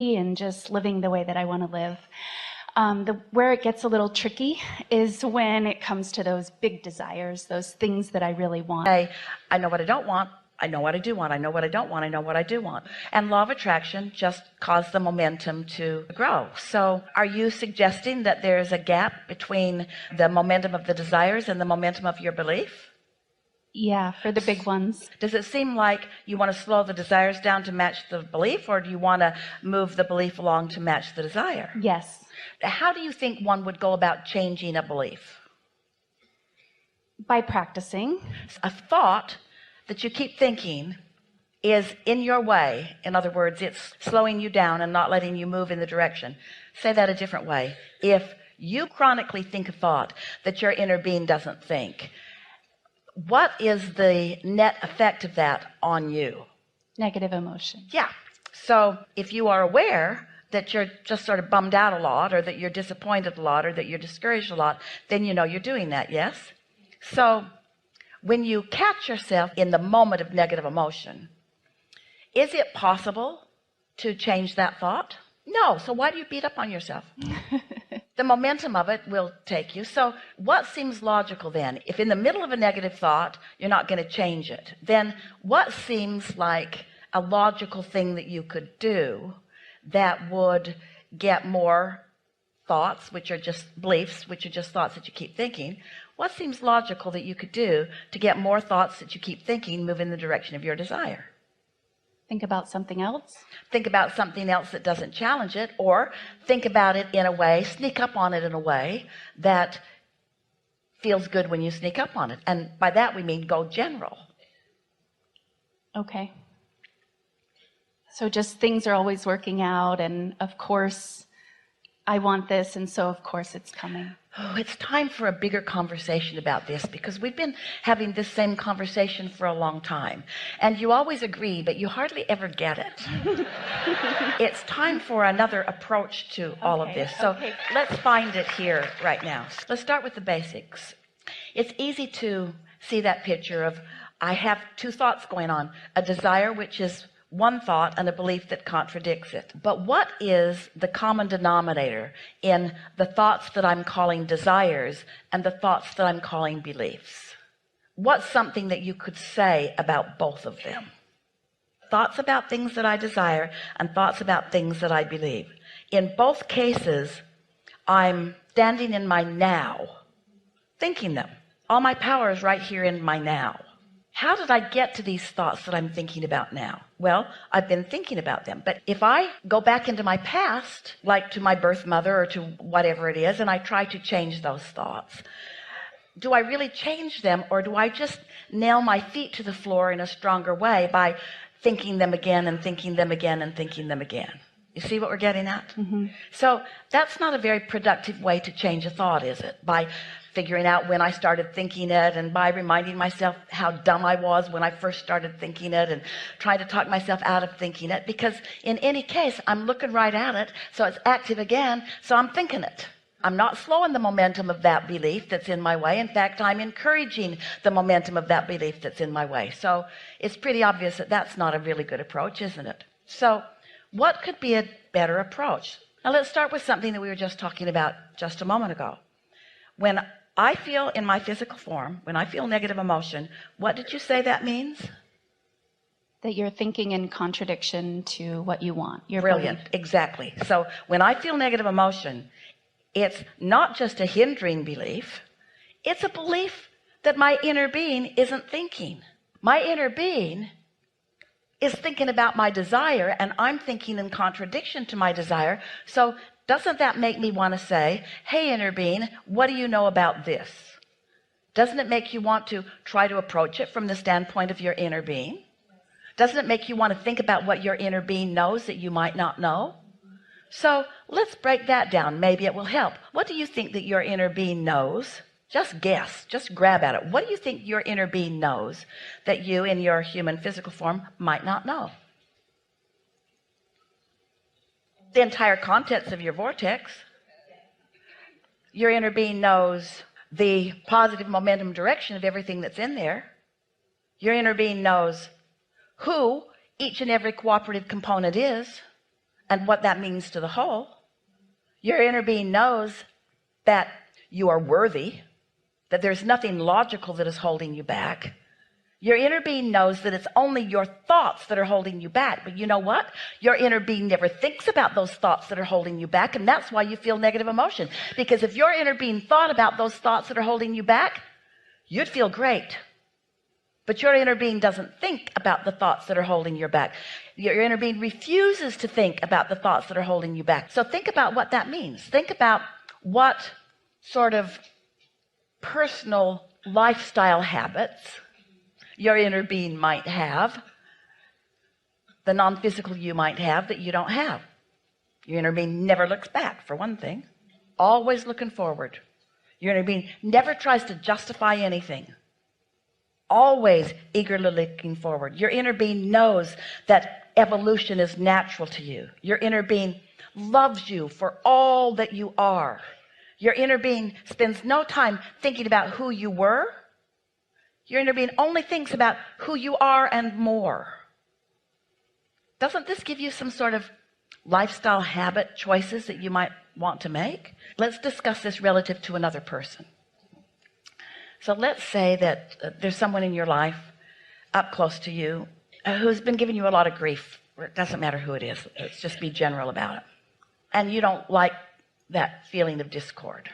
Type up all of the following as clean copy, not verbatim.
and just living the way that I want to live. Where it gets a little tricky is when it comes to those big desires, those things that I really want. I know what I don't want. I know what I do want. I know what I don't want. I know what I do want. And law of attraction just caused the momentum to grow. So are you suggesting that there's a gap between the momentum of the desires and the momentum of your belief? Yeah, for the big ones. Does it seem like you want to slow the desires down to match the belief, or do you want to move the belief along to match the desire? Yes. How do you think one would go about changing a belief? By practicing. A thought that you keep thinking is in your way. In other words, it's slowing you down and not letting you move in the direction. Say that a different way. If you chronically think a thought that your inner being doesn't think, what is the net effect of that on you? Negative emotion. Yeah. So if you are aware that you're just sort of bummed out a lot, or that you're disappointed a lot, or that you're discouraged a lot, then you know you're doing that. Yes. So when you catch yourself in the moment of negative emotion, is it possible to change that thought? No. So why do you beat up on yourself? The momentum of it will take you. So what seems logical then? If in the middle of a negative thought you're not going to change it, then what seems like a logical thing that you could do that would get more thoughts, which are just beliefs, which are just thoughts that you keep thinking? What seems logical that you could do to get more thoughts that you keep thinking move in the direction of your desire? Think about something else. Think about something else that doesn't challenge it, or think about it in a way, sneak up on it in a way that feels good when you sneak up on it. And by that we mean go general. Okay. So just things are always working out, and of course I want this, and so of course it's coming. Oh, it's time for a bigger conversation about this, because we've been having this same conversation for a long time, and you always agree, but you hardly ever get it. It's time for another approach to all of this. So let's find it here right now. Let's start with the basics. It's easy to see that picture of, I have two thoughts going on, a desire, which is one thought, and a belief that contradicts it. But what is the common denominator in the thoughts that I'm calling desires and the thoughts that I'm calling beliefs? What's something that you could say about both of them? Thoughts about things that I desire and thoughts about things that I believe. In both cases, I'm standing in my now, thinking them. All my power is right here in my now. How did I get to these thoughts that I'm thinking about now? Well, I've been thinking about them. But if I go back into my past, like to my birth mother or to whatever it is, and I try to change those thoughts, do I really change them, or do I just nail my feet to the floor in a stronger way by thinking them again and thinking them again and thinking them again? You see what we're getting at? Mm-hmm. So that's not a very productive way to change a thought, is it? By figuring out when I started thinking it, and by reminding myself how dumb I was when I first started thinking it, and trying to talk myself out of thinking it, because in any case I'm looking right at it, so it's active again, so I'm thinking it. I'm not slowing the momentum of that belief that's in my way. In fact, I'm encouraging the momentum of that belief that's in my way. So it's pretty obvious that that's not a really good approach, isn't it? So what could be a better approach? Now let's start with something that we were just talking about just a moment ago. When I feel in my physical form, when I feel negative emotion, what did you say that means? That you're thinking in contradiction to what you want. You're brilliant. Exactly. So when I feel negative emotion, it's not just a hindering belief, it's a belief that my inner being isn't thinking. My inner being is thinking about my desire, and I'm thinking in contradiction to my desire. So doesn't that make me want to say, hey, inner being, what do you know about this? Doesn't it make you want to try to approach it from the standpoint of your inner being? Doesn't it make you want to think about what your inner being knows that you might not know? So let's break that down. Maybe it will help. What do you think that your inner being knows? Just guess, just grab at it. What do you think your inner being knows that you in your human physical form might not know? The entire contents of your vortex. Your inner being knows the positive momentum direction of everything that's in there. Your inner being knows who each and every cooperative component is, and what that means to the whole. Your inner being knows that you are worthy, that there's nothing logical that is holding you back. Your inner being knows that it's only your thoughts that are holding you back. But you know what? Your inner being never thinks about those thoughts that are holding you back. And that's why you feel negative emotion. Because if your inner being thought about those thoughts that are holding you back, you'd feel great. But your inner being doesn't think about the thoughts that are holding you back. Your inner being refuses to think about the thoughts that are holding you back. So think about what that means. Think about what sort of personal lifestyle habits your inner being might have, the non-physical you might have that you don't have. Your inner being never looks back, for one thing, always looking forward. Your inner being never tries to justify anything, always eagerly looking forward. Your inner being knows that evolution is natural to you. Your inner being loves you for all that you are. Your inner being spends no time thinking about who you were. Your inner being only thinks about who you are and more. Doesn't this give you some sort of lifestyle habit choices that you might want to make? Let's discuss this relative to another person. So let's say that there's someone in your life up close to you who's been giving you a lot of grief. It doesn't matter who it is. Let's just be general about it. And you don't like that feeling of discord.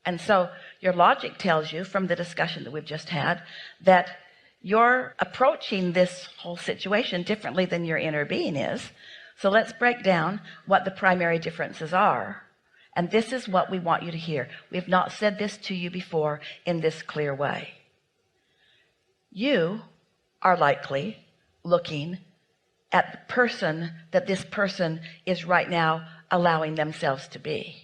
And so your logic tells you from the discussion that we've just had that you're approaching this whole situation differently than your inner being is. So let's break down what the primary differences are. And this is what we want you to hear. We have not said this to you before in this clear way. You are likely looking at the person that this person is right now allowing themselves to be.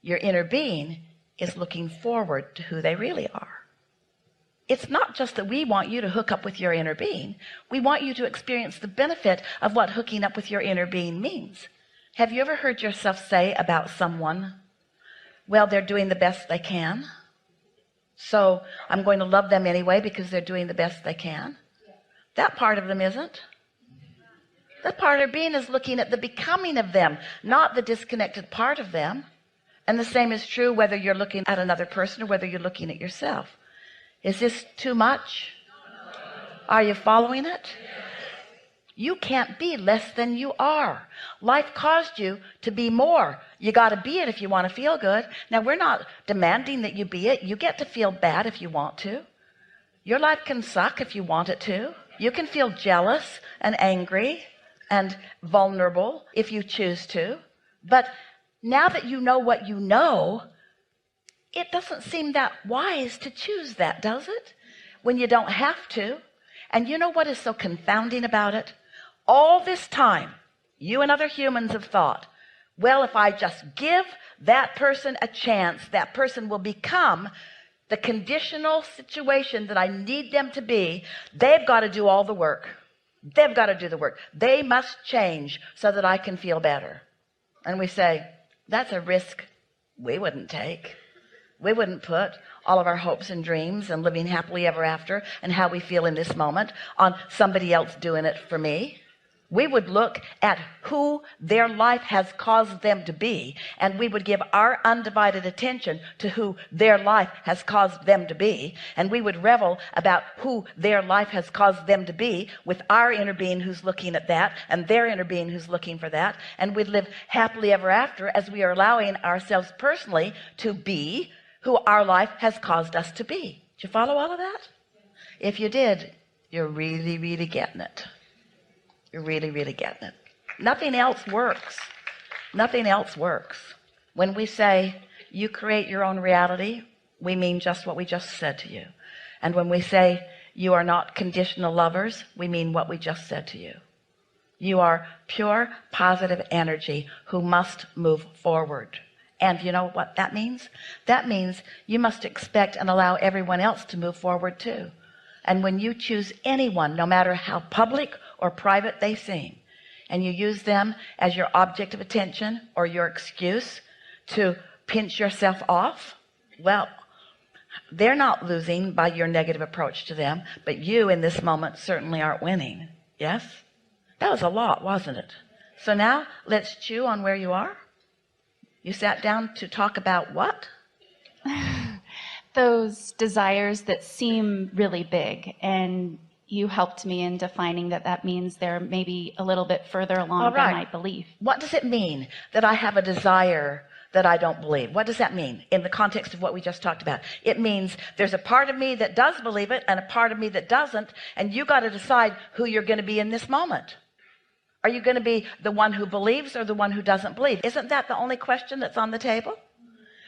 Your inner being is looking forward to who they really are. It's not just that we want you to hook up with your inner being. We want you to experience the benefit of what hooking up with your inner being means. Have you ever heard yourself say about someone, well, they're doing the best they can, so I'm going to love them anyway because they're doing the best they can? That part of them isn't. That part of their being is looking at the becoming of them, not the disconnected part of them. And the same is true whether you're looking at another person or whether you're looking at yourself. Is this too much? Are you following it? You can't be less than you are. Life caused you to be more. You got to be it if you want to feel good. Now, we're not demanding that you be it. You get to feel bad if you want to. Your life can suck if you want it to. You can feel jealous and angry and vulnerable if you choose to. But now that you know what you know, it doesn't seem that wise to choose that, does it? When you don't have to. And you know what is so confounding about it? All this time, you and other humans have thought, well, if I just give that person a chance, that person will become the conditional situation that I need them to be. They've got to do all the work. They've got to do the work. They must change so that I can feel better. And we say, that's a risk we wouldn't take. We wouldn't put all of our hopes and dreams and living happily ever after and how we feel in this moment on somebody else doing it for me. We would look at who their life has caused them to be, and we would give our undivided attention to who their life has caused them to be, and we would revel about who their life has caused them to be with our inner being who's looking at that and their inner being who's looking for that, and we'd live happily ever after as we are allowing ourselves personally to be who our life has caused us to be. Did you follow all of that? If you did, you're really, really getting it. You're really, really getting it. Nothing else works. Nothing else works. When we say you create your own reality, we mean just what we just said to you. And when we say you are not conditional lovers, we mean what we just said to you. You are pure, positive energy who must move forward. And you know what that means? That means you must expect and allow everyone else to move forward too. And when you choose anyone, no matter how public or private they seem, and you use them as your object of attention or your excuse to pinch yourself off, well, they're not losing by your negative approach to them, but you in this moment certainly aren't winning. Yes? That was a lot, wasn't it? So now let's chew on where you are. You sat down to talk about what? Those desires that seem really big, and you helped me in defining that means they're maybe a little bit further along than I believe. What does it mean that I have a desire that I don't believe? What does that mean in the context of what we just talked about? It means there's a part of me that does believe it and a part of me that doesn't, and you got to decide who you're going to be in this moment. Are you going to be the one who believes or the one who doesn't believe? Isn't that the only question that's on the table?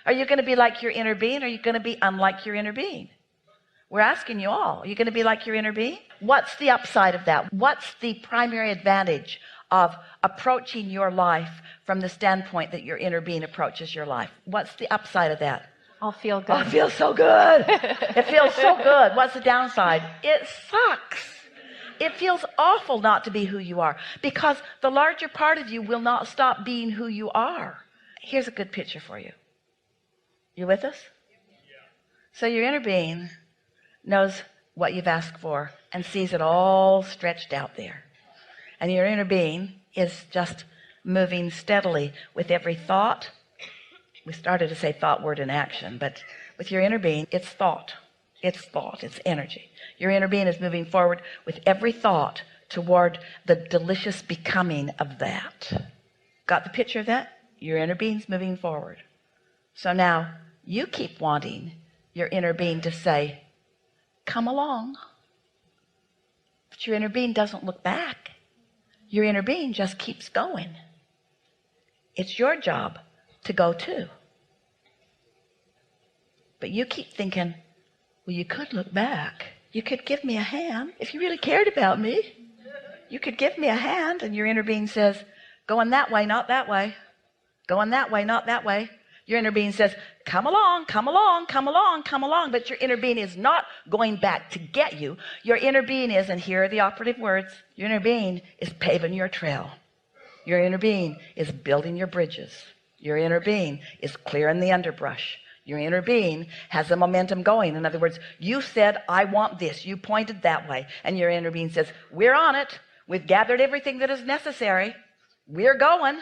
Are you going to be like your inner being, or are you going to be unlike your inner being? We're asking you all. Are you going to be like your inner being? What's the upside of that? What's the primary advantage of approaching your life from the standpoint that your inner being approaches your life? What's the upside of that? I'll feel good. Oh, it feels so good. It feels so good. What's the downside? It sucks. It feels awful not to be who you are, because the larger part of you will not stop being who you are. Here's a good picture for you. You with us? So your inner being knows what you've asked for and sees it all stretched out there. And your inner being is just moving steadily with every thought. We started to say thought, word, and action, but with your inner being, it's thought. It's thought, it's energy. Your inner being is moving forward with every thought toward the delicious becoming of that. Got the picture of that? Your inner being's moving forward. So now you keep wanting your inner being to say, come along. But your inner being doesn't look back. Your inner being just keeps going. It's your job to go too. But you keep thinking, well, you could look back. You could give me a hand. If you really cared about me, you could give me a hand. And your inner being says, going that way, not that way. Going that way, not that way. Your inner being says, come along, come along, come along, come along. But your inner being is not going back to get you. Your inner being is, and here are the operative words, your inner being is paving your trail. Your inner being is building your bridges. Your inner being is clearing the underbrush. Your inner being has the momentum going. In other words, you said, I want this. You pointed that way. And your inner being says, we're on it. We've gathered everything that is necessary. We're going.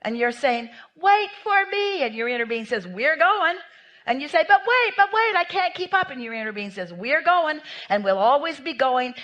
And you're saying, wait for me. And your inner being says, we're going. And you say, but wait, I can't keep up. And your inner being says, we're going, and we'll always be going.